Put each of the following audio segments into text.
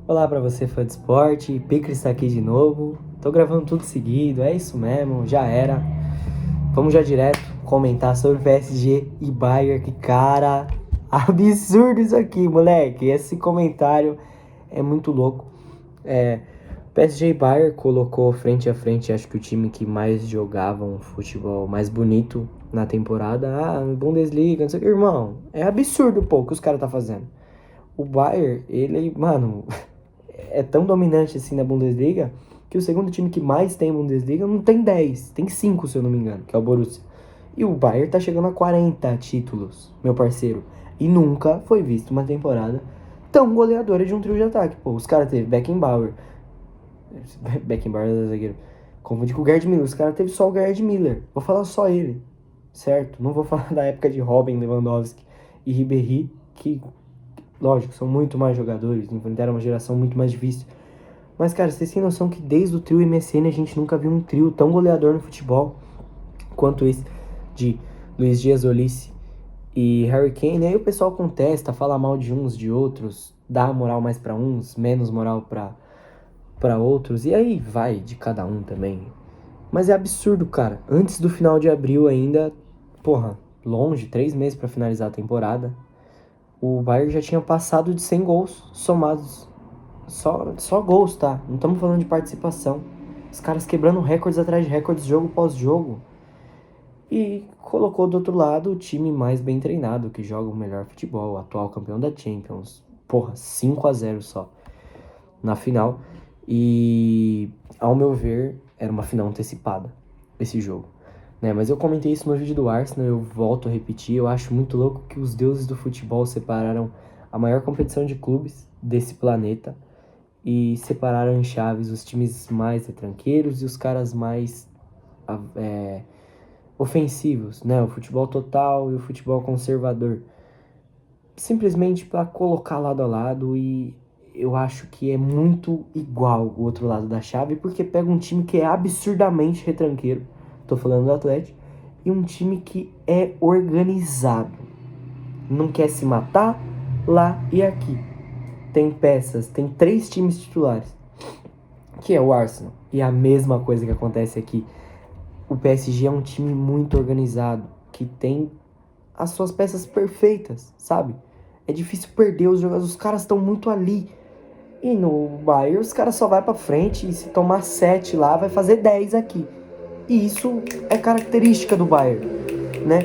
Olá pra você, fã de esporte, Picris está aqui de novo. Tô gravando tudo seguido, é isso mesmo, já era. Vamos já direto comentar sobre PSG e Bayern, que cara, absurdo isso aqui, moleque. Esse comentário é muito louco. PSG e Bayern colocou frente a frente, acho que o time que mais jogava um futebol mais bonito na temporada. Bundesliga, não sei o que, irmão. É absurdo, pô, o que os caras tá fazendo. O Bayern, ele, mano, é tão dominante assim na Bundesliga que o segundo time que mais tem Bundesliga não tem 10, tem 5 se eu não me engano, que é o Borussia. E o Bayern tá chegando a 40 títulos, meu parceiro. E nunca foi visto uma temporada tão goleadora de um trio de ataque. Pô, os caras teve Beckenbauer é zagueiro. Confundi com o Gerd Miller. Os caras teve só o Gerd Miller. Vou falar só ele, certo? Não vou falar da época de Robin, Lewandowski e Ribéry, que, lógico, são muito mais jogadores, enfrentaram uma geração muito mais difícil. Mas, cara, vocês têm noção que desde o trio MSN a gente nunca viu um trio tão goleador no futebol quanto esse de Luiz Dias, Olise e Harry Kane. Aí o pessoal contesta, fala mal de uns, de outros, dá moral mais pra uns, menos moral pra outros. E aí vai de cada um também. Mas é absurdo, cara. Antes do final de abril ainda, porra, longe, 3 meses pra finalizar a temporada, o Bayern já tinha passado de 100 gols somados. Só gols, tá? Não estamos falando de participação. Os caras quebrando recordes atrás de recordes, jogo pós jogo. E colocou do outro lado o time mais bem treinado, que joga o melhor futebol, o atual campeão da Champions. Porra, 5-0 só na final. E, ao meu ver, era uma final antecipada esse jogo, né? Mas eu comentei isso no vídeo do Arsenal, eu volto a repetir. Eu acho muito louco que os deuses do futebol separaram a maior competição de clubes desse planeta e separaram em chaves os times mais retranqueiros e os caras mais ofensivos, né? O futebol total e o futebol conservador. Simplesmente para colocar lado a lado, e eu acho que é muito igual o outro lado da chave, porque pega um time que é absurdamente retranqueiro, tô falando do Atlético, e um time que é organizado, não quer se matar lá e aqui. Tem peças, tem 3 times titulares, que é o Arsenal, e a mesma coisa que acontece aqui. O PSG é um time muito organizado, que tem as suas peças perfeitas, sabe? É difícil perder os jogadores, os caras estão muito ali. E no Bayern os caras só vai pra frente, e se tomar 7 lá, vai fazer 10 aqui. E isso é característica do Bayern, né?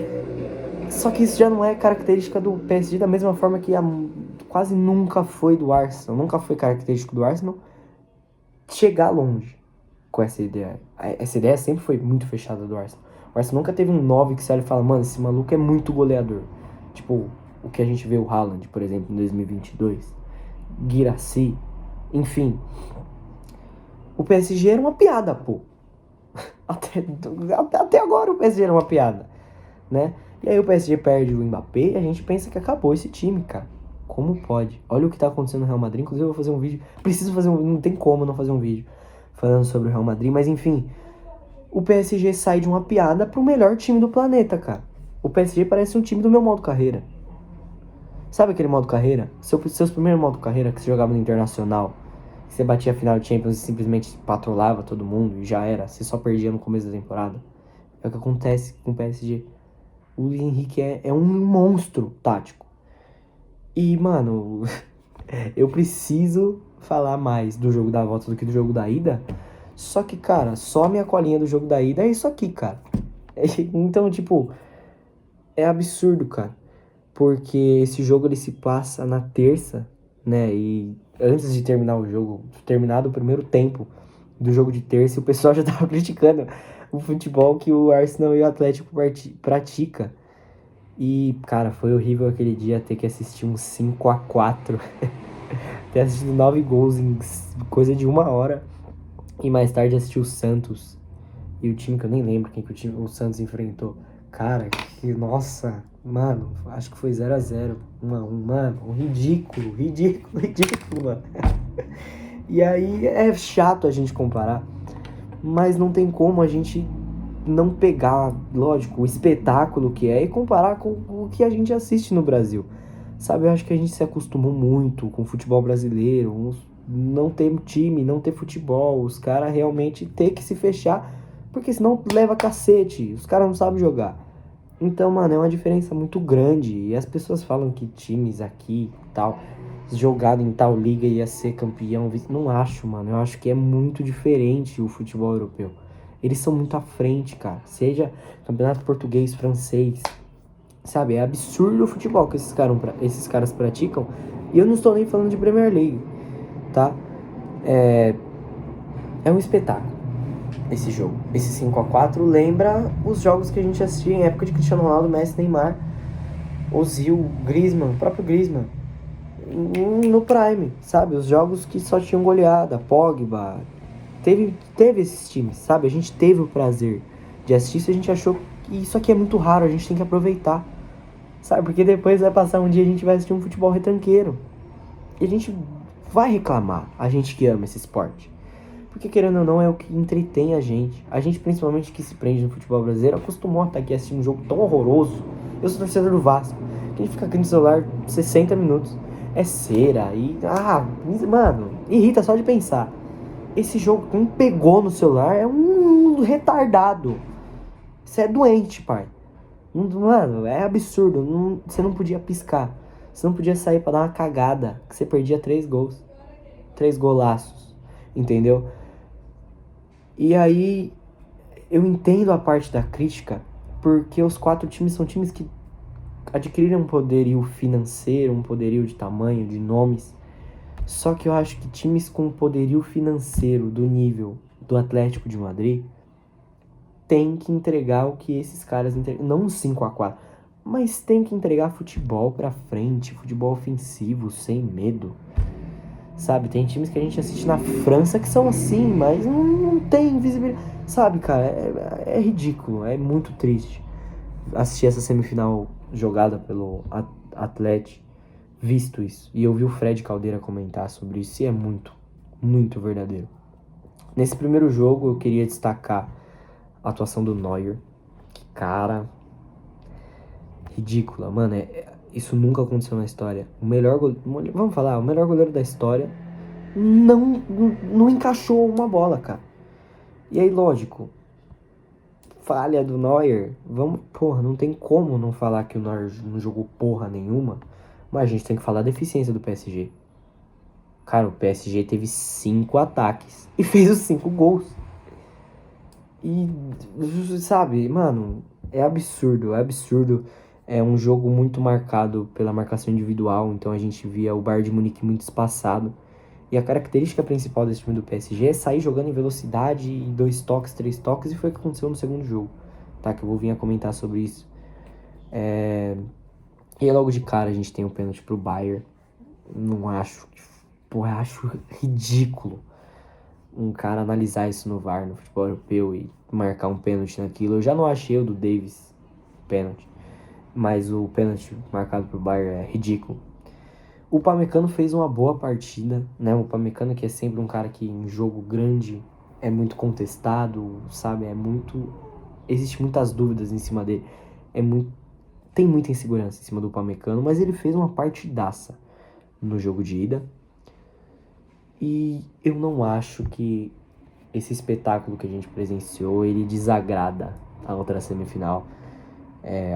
Só que isso já não é característica do PSG da mesma forma que quase nunca foi do Arsenal. Nunca foi característico do Arsenal chegar longe com essa ideia. Essa ideia sempre foi muito fechada do Arsenal. O Arsenal nunca teve um 9 que você olha e fala, mano, esse maluco é muito goleador. Tipo, o que a gente vê o Haaland, por exemplo, em 2022. Guirassy, enfim. O PSG era uma piada, pô. Até agora o PSG era uma piada, né? E aí o PSG perde o Mbappé e a gente pensa que acabou esse time, cara. Como pode? Olha o que tá acontecendo no Real Madrid. Inclusive eu vou fazer um vídeo. Preciso fazer não tem como não fazer um vídeo falando sobre o Real Madrid, mas enfim. O PSG sai de uma piada pro melhor time do planeta, cara. O PSG parece um time do meu modo carreira. Sabe aquele modo carreira? Seus primeiros modo carreira que você jogava no Internacional, que você batia a final de Champions e simplesmente patrolava todo mundo e já era. Você só perdia no começo da temporada. É o que acontece com o PSG. O Luis Henrique é um monstro tático. E, mano, eu preciso falar mais do jogo da volta do que do jogo da ida. Só que, cara, só a minha colinha do jogo da ida é isso aqui, cara. Então, tipo, é absurdo, cara. Porque esse jogo ele se passa na terça, né? E antes de terminar o jogo, terminado o primeiro tempo do jogo de terça, o pessoal já tava criticando o futebol que o Arsenal e o Atlético pratica. E, cara, foi horrível aquele dia ter que assistir um 5-4. Ter assistido 9 gols em coisa de 1 hora. E mais tarde assistir o Santos. E o time que eu nem lembro quem que o Santos enfrentou. Cara, que nossa, mano, acho que foi 0-0, 1-1, mano, ridículo, mano. E aí é chato a gente comparar, mas não tem como a gente não pegar, lógico, o espetáculo que é e comparar com o que a gente assiste no Brasil, Sabe, eu acho que a gente se acostumou muito com o futebol brasileiro, não ter time, não ter futebol, os caras realmente ter que se fechar, porque senão leva cacete, os caras não sabem jogar. Então, mano, é uma diferença muito grande. E as pessoas falam que times aqui e tal, jogado em tal liga ia ser campeão. Não acho, mano. Eu acho que é muito diferente o futebol europeu. Eles são muito à frente, cara. Seja campeonato português, francês. Sabe, é absurdo o futebol que esses caras praticam. E eu não estou nem falando de Premier League, tá? É um espetáculo esse jogo. Esse 5-4 lembra os jogos que a gente assistia em época de Cristiano Ronaldo, Messi, Neymar, Ozil, Griezmann, o próprio Griezmann. No Prime, sabe? Os jogos que só tinham goleada, Pogba. Teve esses times, sabe? A gente teve o prazer de assistir isso, a gente achou que isso aqui é muito raro, a gente tem que aproveitar. Sabe? Porque depois vai passar um dia e a gente vai assistir um futebol retranqueiro. E a gente vai reclamar, a gente que ama esse esporte. Porque querendo ou não é o que entretém a gente. A gente principalmente que se prende no futebol brasileiro acostumou a estar aqui assistindo um jogo tão horroroso. Eu sou torcedor do Vasco. Que a gente fica aqui no celular 60 minutos. É cera e... mano, irrita só de pensar. Esse jogo, quem pegou no celular é um retardado. Você é doente, pai. Mano, é absurdo. Você não podia piscar. Você não podia sair pra dar uma cagada. Que você perdia 3 gols. 3 golaços. Entendeu? E aí, eu entendo a parte da crítica, porque os 4 times são times que adquiriram um poderio financeiro, um poderio de tamanho, de nomes. Só que eu acho que times com poderio financeiro do nível do Atlético de Madrid tem que entregar o que esses caras entregam. Não um 5-4, mas tem que entregar futebol pra frente, futebol ofensivo, sem medo. Sabe, tem times que a gente assiste na França que são assim, mas não tem visibilidade. Sabe, cara, é ridículo, é muito triste assistir essa semifinal jogada pelo Atlético, visto isso. E eu vi o Fred Caldeira comentar sobre isso e é muito, muito verdadeiro. Nesse primeiro jogo eu queria destacar a atuação do Neuer, que cara, ridícula, mano, isso nunca aconteceu na história. O melhor goleiro da história não encaixou uma bola, cara. E aí, lógico, falha do Neuer, não tem como não falar que o Neuer não jogou porra nenhuma, mas a gente tem que falar da eficiência do PSG. Cara, o PSG teve 5 ataques e fez os 5 gols. E, sabe, mano, é absurdo, é absurdo. É um jogo muito marcado pela marcação individual, então a gente via o Bayern de Munique muito espaçado. E a característica principal desse time do PSG é sair jogando em velocidade, 2 toques, 3 toques, e foi o que aconteceu no segundo jogo, tá? Que eu vou vir a comentar sobre isso. E aí logo de cara a gente tem um pênalti pro Bayern. Não acho, acho ridículo um cara analisar isso no VAR, no futebol europeu, e marcar um pênalti naquilo. Eu já não achei o do Davis pênalti, mas o pênalti marcado pro Bayern é ridículo. O Upamecano fez uma boa partida, né? O Upamecano, que é sempre um cara que em jogo grande é muito contestado, sabe? Existe muitas dúvidas em cima dele. Tem muita insegurança em cima do Upamecano, mas ele fez uma partidaça no jogo de ida. E eu não acho que esse espetáculo que a gente presenciou, ele desagrada a outra semifinal.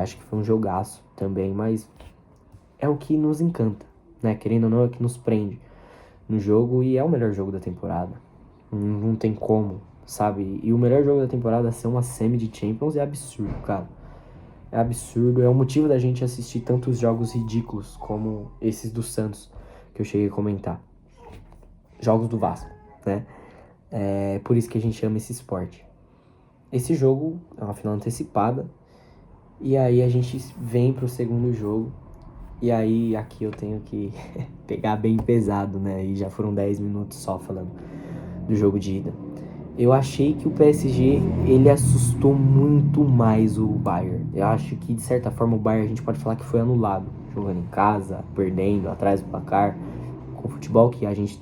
Acho que foi um jogaço também, mas é o que nos encanta, né? Querendo ou não, é o que nos prende no jogo, e é o melhor jogo da temporada. Não tem como, sabe? E o melhor jogo da temporada ser uma semi de Champions é absurdo, cara. É absurdo, é o motivo da gente assistir tantos jogos ridículos como esses do Santos, que eu cheguei a comentar. Jogos do Vasco, né? É por isso que a gente ama esse esporte. Esse jogo é uma final antecipada, e aí a gente vem pro segundo jogo, e aí aqui eu tenho que pegar bem pesado, né? E já foram 10 minutos só falando do jogo de ida. Eu achei que o PSG, ele assustou muito mais o Bayern. Eu acho que, de certa forma, o Bayern a gente pode falar que foi anulado. Jogando em casa, perdendo, atrás do placar. Com o futebol que a gente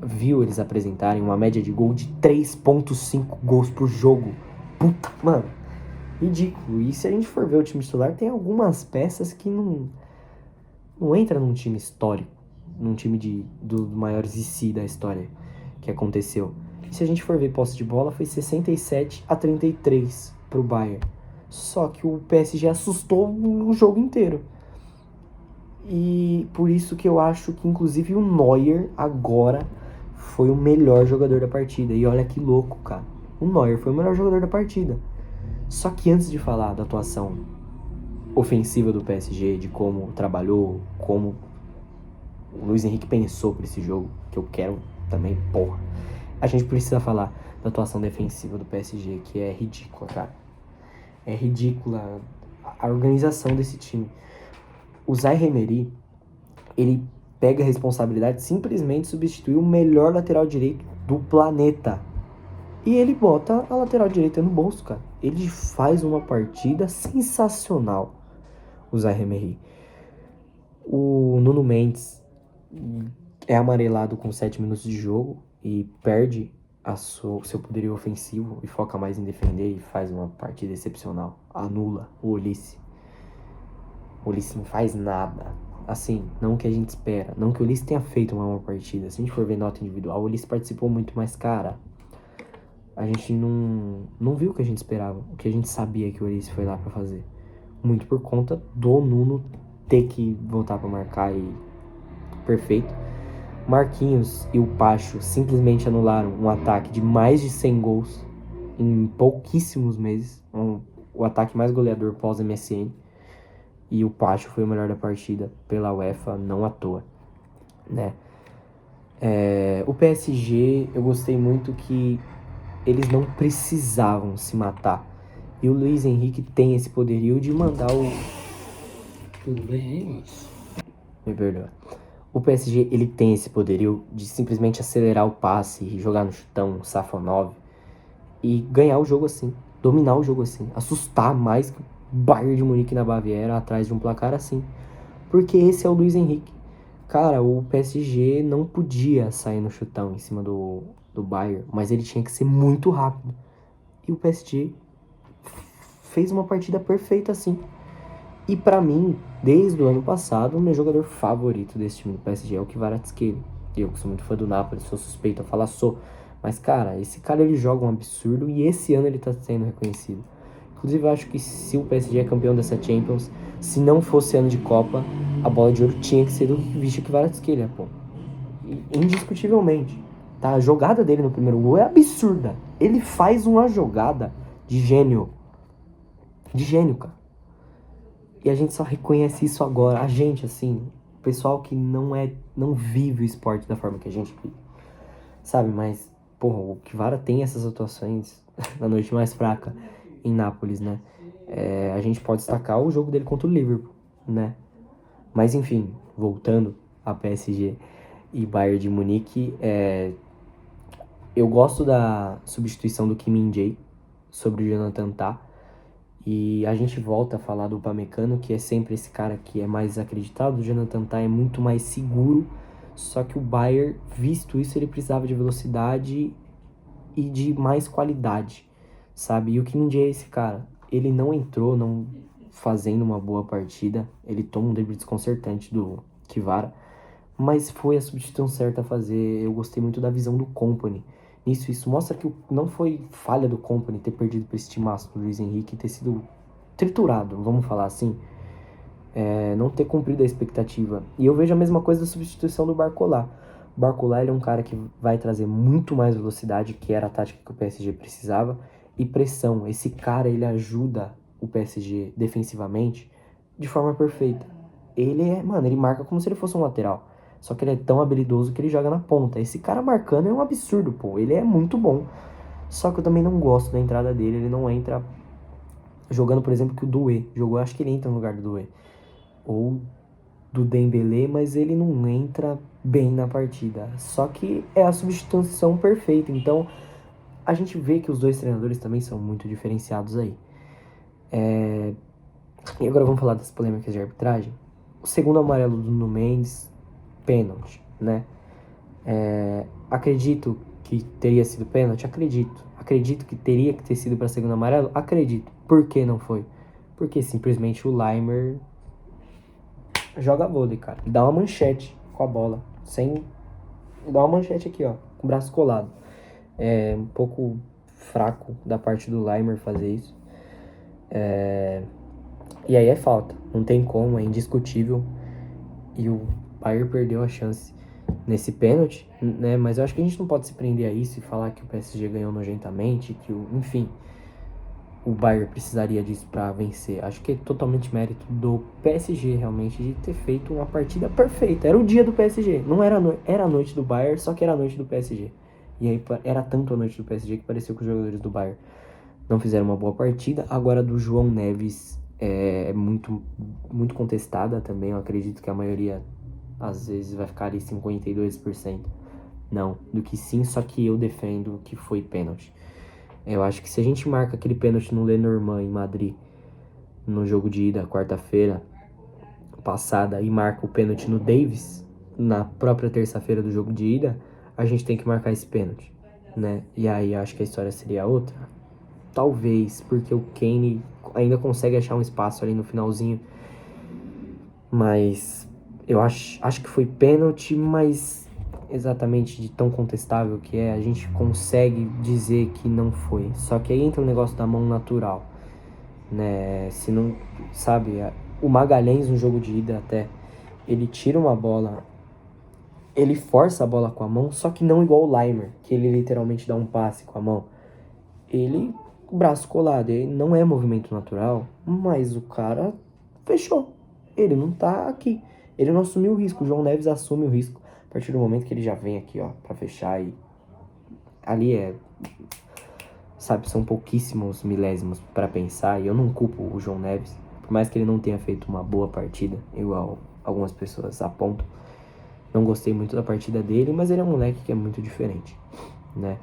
viu eles apresentarem, uma média de gol de 3,5 gols por jogo. Puta, mano, ridículo. E se a gente for ver o time titular, tem algumas peças que não entra num time histórico, num time dos maiores IC da história que aconteceu. E se a gente for ver posse de bola, foi 67-33 pro Bayern. Só que o PSG assustou o jogo inteiro. E por isso que eu acho que inclusive o Neuer agora foi o melhor jogador da partida. E olha que louco, cara. O Neuer foi o melhor jogador da partida. Só que antes de falar da atuação ofensiva do PSG, de como trabalhou, como o Luiz Henrique pensou pra esse jogo, que eu quero também, porra. A gente precisa falar da atuação defensiva do PSG, que é ridícula, cara. É ridícula a organização desse time. O Zaïre Emery, ele pega a responsabilidade de simplesmente substituir o melhor lateral direito do planeta. E ele bota a lateral direita no bolso, cara. Ele faz uma partida sensacional, o Zaïre Emery. O Nuno Mendes é amarelado com 7 minutos de jogo e perde seu poderio ofensivo e foca mais em defender e faz uma partida excepcional. Anula o Olise. O Olise não faz nada. Assim, não o que a gente espera. Não que o Olise tenha feito uma boa partida. Se a gente for ver nota individual, o Olise participou muito, mas, cara, a gente não viu o que a gente esperava. O que a gente sabia que o Olise foi lá pra fazer. Muito por conta do Nuno ter que voltar pra marcar e... perfeito. Marquinhos e o Pacho simplesmente anularam um ataque de mais de 100 gols em pouquíssimos meses. O ataque mais goleador pós-MSN. E o Pacho foi o melhor da partida pela UEFA, não à toa, né? O PSG, eu gostei muito que eles não precisavam se matar. E o Luiz Henrique tem esse poderio de mandar o... Tudo bem, mas... Me perdoa. O PSG, ele tem esse poderio de simplesmente acelerar o passe, jogar no chutão, Safonov, e ganhar o jogo assim, dominar o jogo assim, assustar mais que o Bayern de Munique na Baviera atrás de um placar assim. Porque esse é o Luiz Henrique. Cara, o PSG não podia sair no chutão em cima do Bayern, mas ele tinha que ser muito rápido. E o PSG fez uma partida perfeita assim. E pra mim, desde o ano passado, o meu jogador favorito desse time do PSG é o Kvaratskhelia. Eu que sou muito fã do Napoli, sou suspeito a falar, sou. Mas, cara, esse cara ele joga um absurdo e esse ano ele tá sendo reconhecido. Inclusive, eu acho que se o PSG é campeão dessa Champions, se não fosse ano de Copa, a bola de ouro tinha que ser do Vichy Kvaratskhelia, pô. Indiscutivelmente. Tá? A jogada dele no primeiro gol é absurda. Ele faz uma jogada de gênio. De gênio, cara. E a gente só reconhece isso agora. A gente, assim, o pessoal que não vive o esporte da forma que a gente vive. Sabe, mas, porra, o Kvara tem essas atuações na noite mais fraca em Nápoles, né? A gente pode destacar o jogo dele contra o Liverpool, né? Mas, enfim, voltando a PSG e Bayern de Munique, eu gosto da substituição do Kim Min-jae sobre o Jonathan Tah. E a gente volta a falar do Upamecano, que é sempre esse cara que é mais acreditado. O Jonathan Tah é muito mais seguro. Só que o Bayern, visto isso, ele precisava de velocidade e de mais qualidade, sabe? E o Kim Min-jae é esse cara. Ele não entrou não fazendo uma boa partida. Ele toma um drible desconcertante do Kvara. Mas foi a substituição certa a fazer. Eu gostei muito da visão do Kompany. Isso mostra que não foi falha do Kompany ter perdido para esse timaço do Luiz Henrique e ter sido triturado, vamos falar assim. Não ter cumprido a expectativa. E eu vejo a mesma coisa da substituição do Barcola. O Barcola ele é um cara que vai trazer muito mais velocidade, que era a tática que o PSG precisava, e pressão. Esse cara ele ajuda o PSG defensivamente de forma perfeita. Ele marca como se ele fosse um lateral. Só que ele é tão habilidoso que ele joga na ponta. Esse cara marcando é um absurdo, pô. Ele é muito bom. Só que eu também não gosto da entrada dele. Ele não entra jogando, por exemplo, que o Doué jogou. Eu acho que ele entra no lugar do Doué. Ou do Dembélé, mas ele não entra bem na partida. Só que é a substituição perfeita. Então, a gente vê que os dois treinadores também são muito diferenciados aí. E agora vamos falar das polêmicas de arbitragem. O segundo amarelo do Nuno Mendes, pênalti, né? Acredito que teria sido pênalti? Acredito. Acredito que teria que ter sido para segundo amarelo? Acredito. Por que não foi? Porque simplesmente o Laimer joga vôlei, cara. E dá uma manchete com a bola. Dá uma manchete aqui, ó. Com o braço colado. É um pouco fraco da parte do Laimer fazer isso. E aí é falta. Não tem como, é indiscutível. E o Bayern perdeu a chance nesse pênalti, né? Mas eu acho que a gente não pode se prender a isso e falar que o PSG ganhou nojentamente, enfim, o Bayern precisaria disso para vencer. Acho que é totalmente mérito do PSG realmente de ter feito uma partida perfeita. Era o dia do PSG, não era era a noite do Bayern, só que era a noite do PSG. E aí era tanto a noite do PSG que pareceu que os jogadores do Bayern não fizeram uma boa partida. Agora do João Neves é muito, muito contestada também. Eu acredito que a maioria às vezes vai ficar ali 52%. Não, do que sim, só que eu defendo que foi pênalti. Eu acho que se a gente marca aquele pênalti no Lenormand em Madrid, no jogo de ida, quarta-feira passada, e marca o pênalti no Davis, na própria terça-feira do jogo de ida, a gente tem que marcar esse pênalti, né? E aí acho que a história seria outra. Talvez, porque o Kane ainda consegue achar um espaço ali no finalzinho, mas eu acho que foi pênalti, mas exatamente de tão contestável que é, a gente consegue dizer que não foi. Só que aí entra o negócio da mão natural, né? Se não, sabe, o Magalhães no jogo de ida até, ele tira uma bola, ele força a bola com a mão, só que não igual o Laimer, que ele literalmente dá um passe com a mão. Ele, o braço colado, ele não é movimento natural, mas o cara fechou. Ele não tá aqui. Ele não assumiu o risco. O João Neves assume o risco a partir do momento que ele já vem aqui, ó, pra fechar. E ali sabe, são pouquíssimos milésimos pra pensar. E eu não culpo o João Neves, por mais que ele não tenha feito uma boa partida, igual algumas pessoas apontam. Não gostei muito da partida dele, mas ele é um moleque que é muito diferente, né?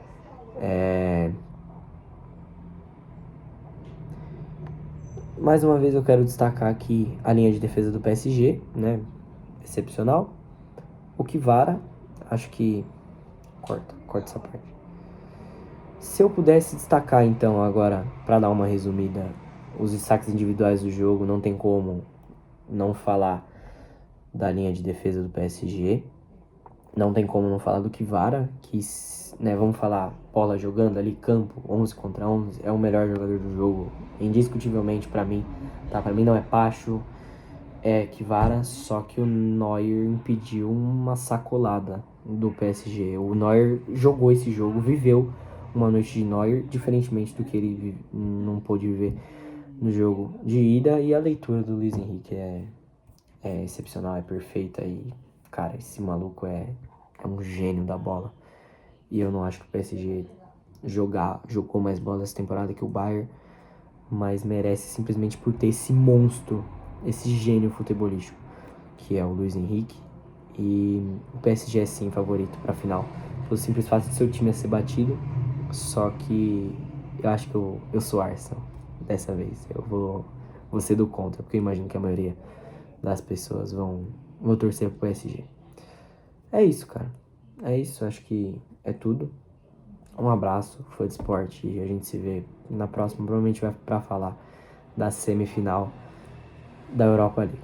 Mais uma vez eu quero destacar aqui a linha de defesa do PSG, né? Excepcional. O Kvara, acho que... Corta essa parte. Se eu pudesse destacar então agora, para dar uma resumida, os destaques individuais do jogo, não tem como não falar da linha de defesa do PSG. Não tem como não falar do Kvara, que, né, vamos falar, bola jogando ali, campo, 11 contra 11, é o melhor jogador do jogo, indiscutivelmente pra mim, tá? Pra mim não é Pacho, é Kvara, só que o Neuer impediu uma sacolada do PSG. O Neuer jogou esse jogo, viveu uma noite de Neuer, diferentemente do que ele não pôde viver no jogo de ida, e a leitura do Luiz Henrique é excepcional, é perfeita, e cara, esse maluco é um gênio da bola. E eu não acho que o PSG jogou mais bola essa temporada que o Bayern, mas merece simplesmente por ter esse monstro, esse gênio futebolístico, que é o Luiz Henrique. E o PSG é sim favorito pra final, pelo simples fato de seu time ser batido. Só que eu acho que eu sou Arsenal dessa vez. Eu vou ser do contra, porque eu imagino que a maioria das pessoas vão torcer pro PSG. É isso, cara. É isso, acho que é tudo. Um abraço, foi de esporte, e a gente se vê na próxima. Provavelmente vai pra falar da semifinal da Europa League.